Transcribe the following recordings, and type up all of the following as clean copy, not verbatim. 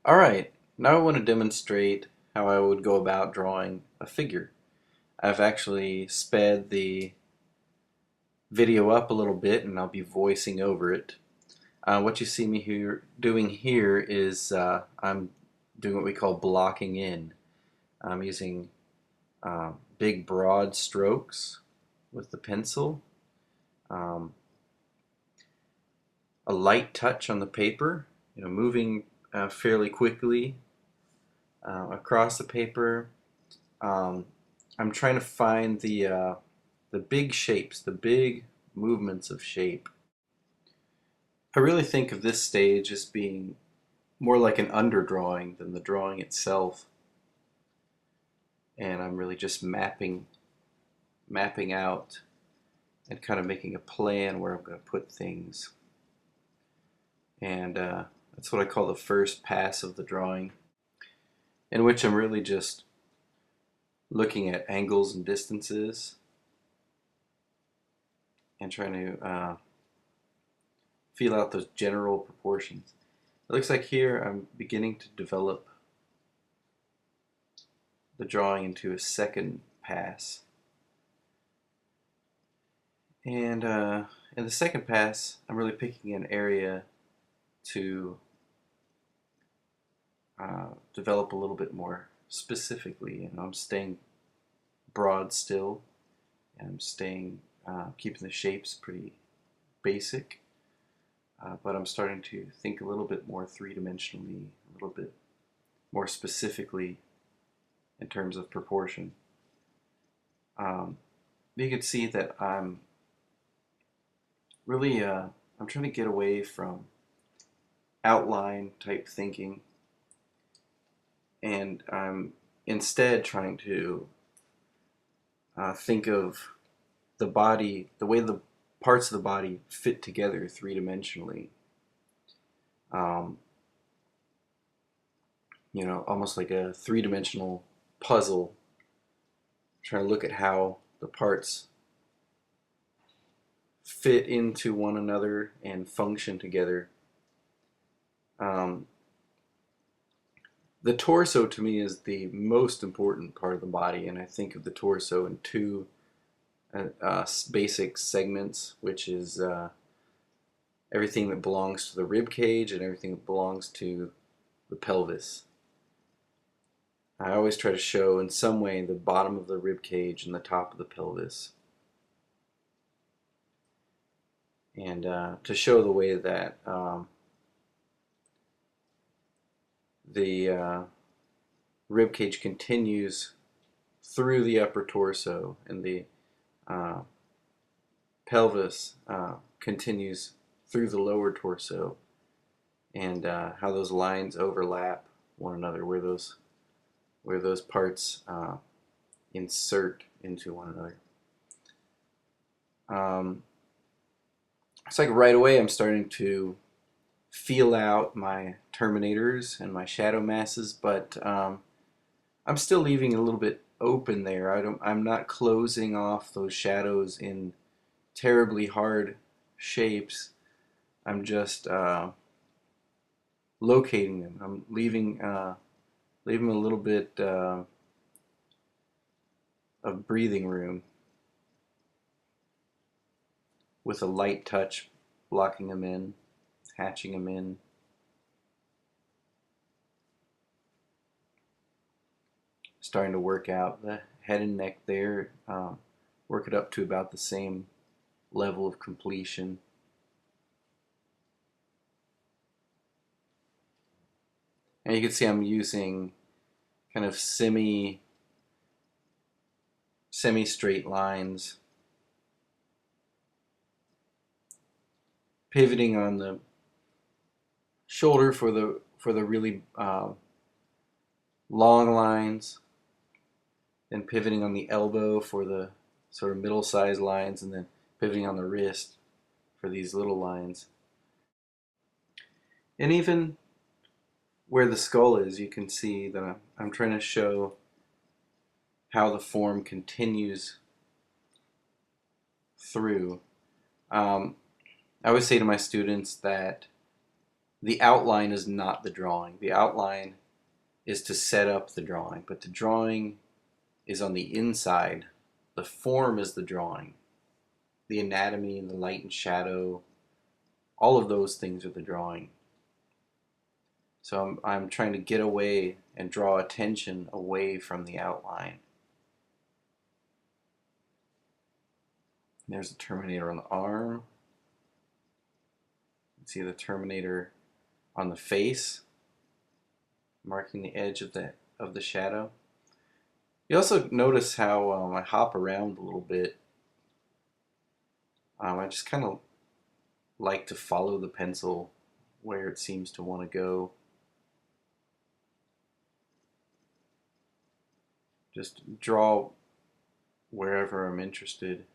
Alright, now I want to demonstrate how I would go about drawing a figure. I've actually sped the video up a little bit and I'll be voicing over it. What you see me doing here is I'm doing what we call blocking in. I'm using big broad strokes with the pencil, um, a light touch on the paper, moving fairly quickly across the paper. Um, I'm trying to find the big shapes, the big movements of shape. I really think of this stage as being more like an underdrawing than the drawing itself, and I'm really just mapping out and kind of making a plan where I'm going to put things. And that's what I call the first pass of the drawing, in which I'm really just looking at angles and distances and trying to feel out those general proportions. It looks like here I'm beginning to develop the drawing into a second pass. And in the second pass, I'm really picking an area to develop a little bit more specifically. I'm staying broad still, and I'm staying keeping the shapes pretty basic. But I'm starting to think a little bit more three-dimensionally, a little bit more specifically in terms of proportion. You can see that I'm really I'm trying to get away from outline type thinking, and I'm instead trying to think of the body, the way the parts of the body fit together three-dimensionally. Um, Almost like a three-dimensional puzzle. Trying to look at how the parts fit into one another and function together. Um, the torso to me is the most important part of the body, and I think of the torso in two basic segments, which is everything that belongs to the rib cage and everything that belongs to the pelvis. I always try to show in some way the bottom of the rib cage and the top of the pelvis, and to show the way that the rib cage continues through the upper torso, and the uh, pelvis continues through the lower torso, and how those lines overlap one another, where those parts insert into one another. Um, it's like right away I'm starting to feel out my terminators and my shadow masses, but I'm still leaving a little bit open there. I'm not closing off those shadows in terribly hard shapes. I'm just locating them. I'm leaving a little bit of breathing room with a light touch, blocking them in, hatching them in. Starting to work out the head and neck there, work it up to about the same level of completion. And you can see I'm using kind of semi-straight lines, pivoting on the shoulder for the really long lines, then pivoting on the elbow for the sort of middle-sized lines, and then pivoting on the wrist for these little lines. And even where the skull is, you can see that I'm trying to show how the form continues through. I always say to my students that the outline is not the drawing. The outline is to set up the drawing, but the drawing is on the inside. The form is the drawing. The anatomy and the light and shadow, all of those things are the drawing. So I'm trying to get away and draw attention away from the outline. There's the Terminator on the arm. You can see the Terminator on the face, marking the edge of the shadow. You also notice how I hop around a little bit. I just kind of like to follow the pencil where it seems to want to go. Just draw wherever I'm interested.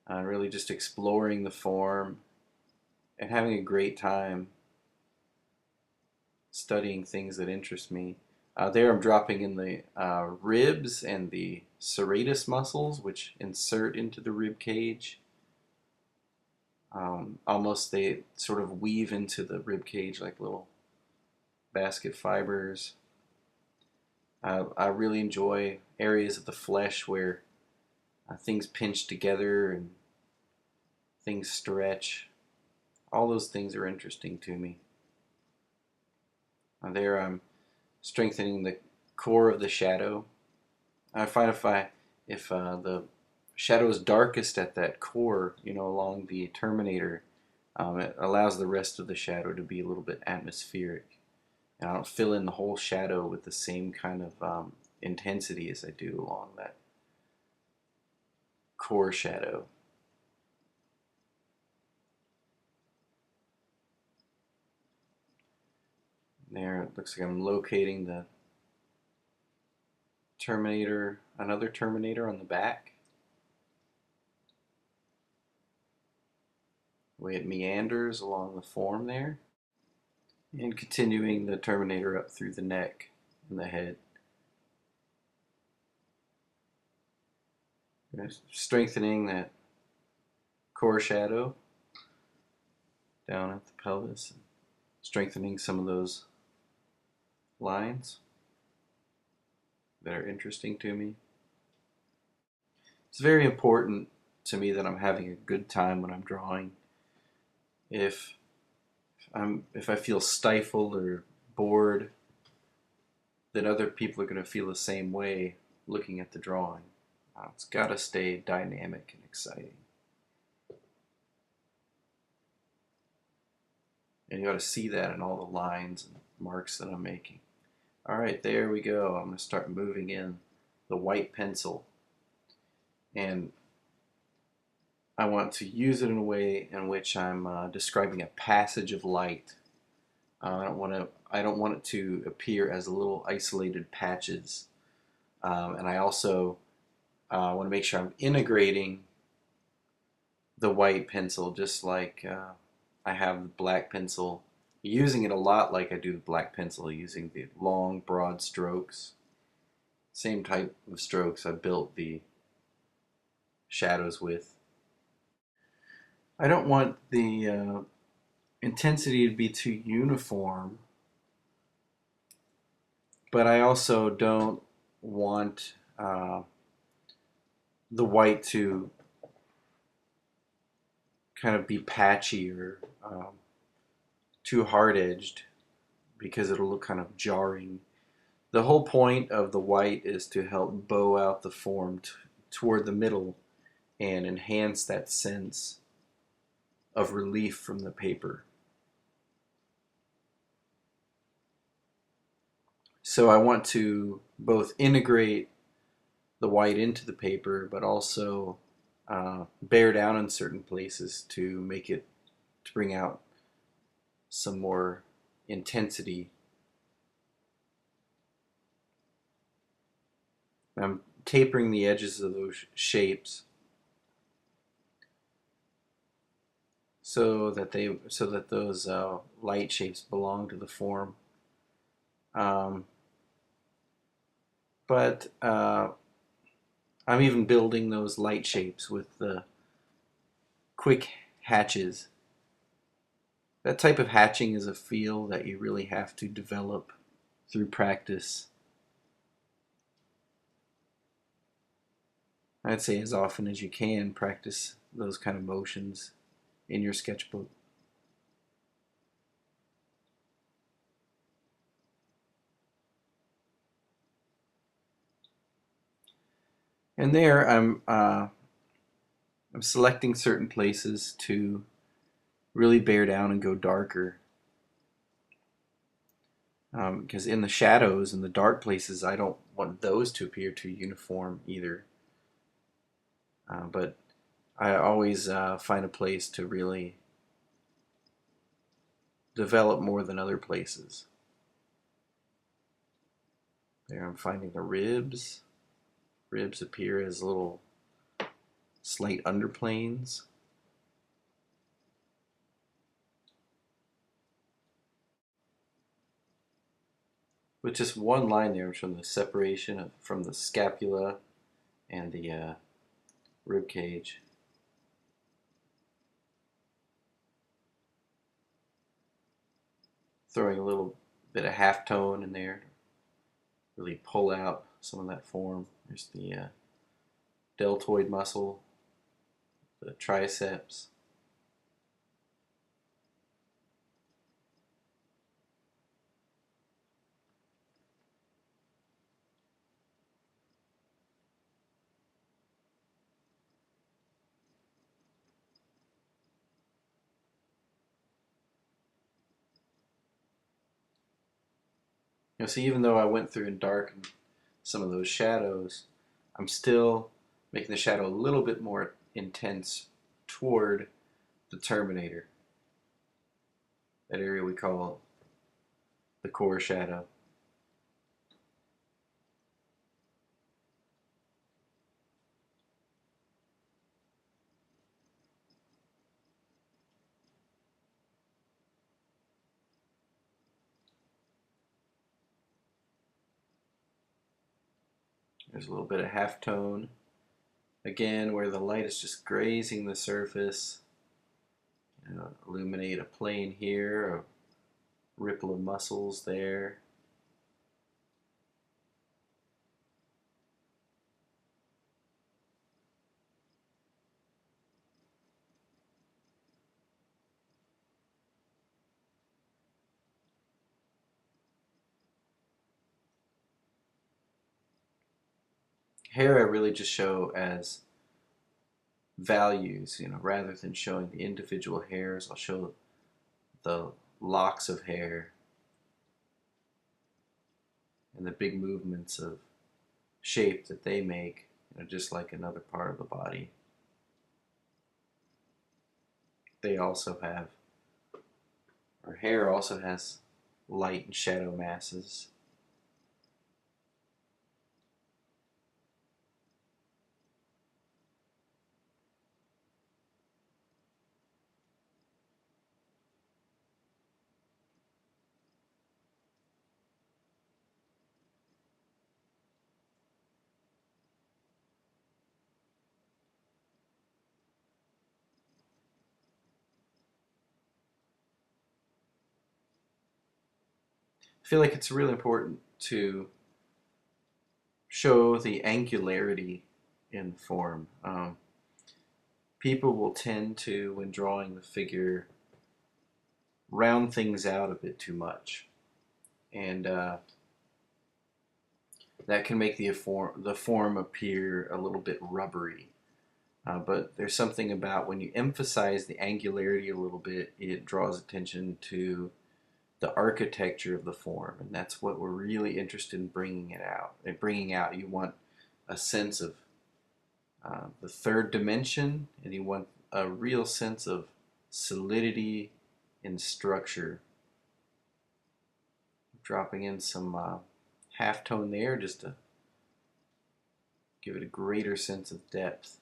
Really just exploring the form and having a great time studying things that interest me. There I'm dropping in the ribs and the serratus muscles, which insert into the rib cage. Almost they sort of weave into the rib cage like little basket fibers. I really enjoy areas of the flesh where things pinch together and things stretch. All those things are interesting to me. There I'm strengthening the core of the shadow. I find if the shadow is darkest at that core, along the Terminator, it allows the rest of the shadow to be a little bit atmospheric. And I don't fill in the whole shadow with the same kind of intensity as I do along that core shadow. There, it looks like I'm locating the Terminator, another Terminator on the back. The way it meanders along the form there. And continuing the Terminator up through the neck and the head. Strengthening that core shadow down at the pelvis. Strengthening some of those lines that are interesting to me. It's very important to me that I'm having a good time when I'm drawing. If I feel stifled or bored, then other people are going to feel the same way looking at the drawing. It's got to stay dynamic and exciting. And you got to see that in all the lines and marks that I'm making. All right, there we go. I'm going to start moving in the white pencil. And I want to use it in a way in which I'm describing a passage of light. I don't want it to appear as little isolated patches. And I also want to make sure I'm integrating the white pencil just like I have the black pencil, using it a lot like I do the black pencil, using the long, broad strokes. Same type of strokes I built the shadows with. I don't want the intensity to be too uniform, but I also don't want the white to kind of be patchy or too hard-edged because it'll look kind of jarring. The whole point of the white is to help bow out the form toward the middle and enhance that sense of relief from the paper. So I want to both integrate the white into the paper, but also bear down in certain places to bring out some more intensity. I'm tapering the edges of those shapes so that those light shapes belong to the form. But I'm even building those light shapes with the quick hatches. That type of hatching is a feel that you really have to develop through practice. I'd say as often as you can, practice those kind of motions in your sketchbook. And there I'm selecting certain places to really bear down and go darker. Because in the shadows and the dark places, I don't want those to appear too uniform either. But I always find a place to really develop more than other places. There I'm finding the ribs. Ribs appear as little slight underplanes. With just one line there from the separation from the scapula and the rib cage. Throwing a little bit of halftone in there to really pull out some of that form. There's the deltoid muscle, the triceps. So even though I went through and darkened some of those shadows, I'm still making the shadow a little bit more intense toward the terminator. That area we call the core shadow. There's a little bit of halftone. Again, where the light is just grazing the surface. Illuminate a plane here, a ripple of muscles there. Hair I really just show as values, rather than showing the individual hairs. I'll show the locks of hair and the big movements of shape that they make, just like another part of the body. They also have, or hair also has light and shadow masses. I feel like it's really important to show the angularity in form. People will tend to, when drawing the figure, round things out a bit too much. And that can make the form appear a little bit rubbery. But there's something about when you emphasize the angularity a little bit, it draws attention to the architecture of the form, and that's what we're really interested in bringing it out. And bringing out, you want a sense of the third dimension, and you want a real sense of solidity in structure. Dropping in some halftone there just to give it a greater sense of depth.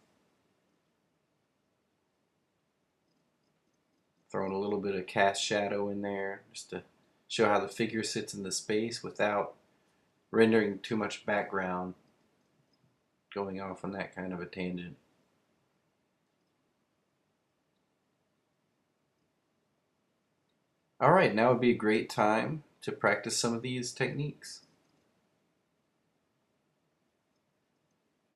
Throwing a little bit of cast shadow in there just to show how the figure sits in the space without rendering too much background, going off on that kind of a tangent. Alright, now would be a great time to practice some of these techniques.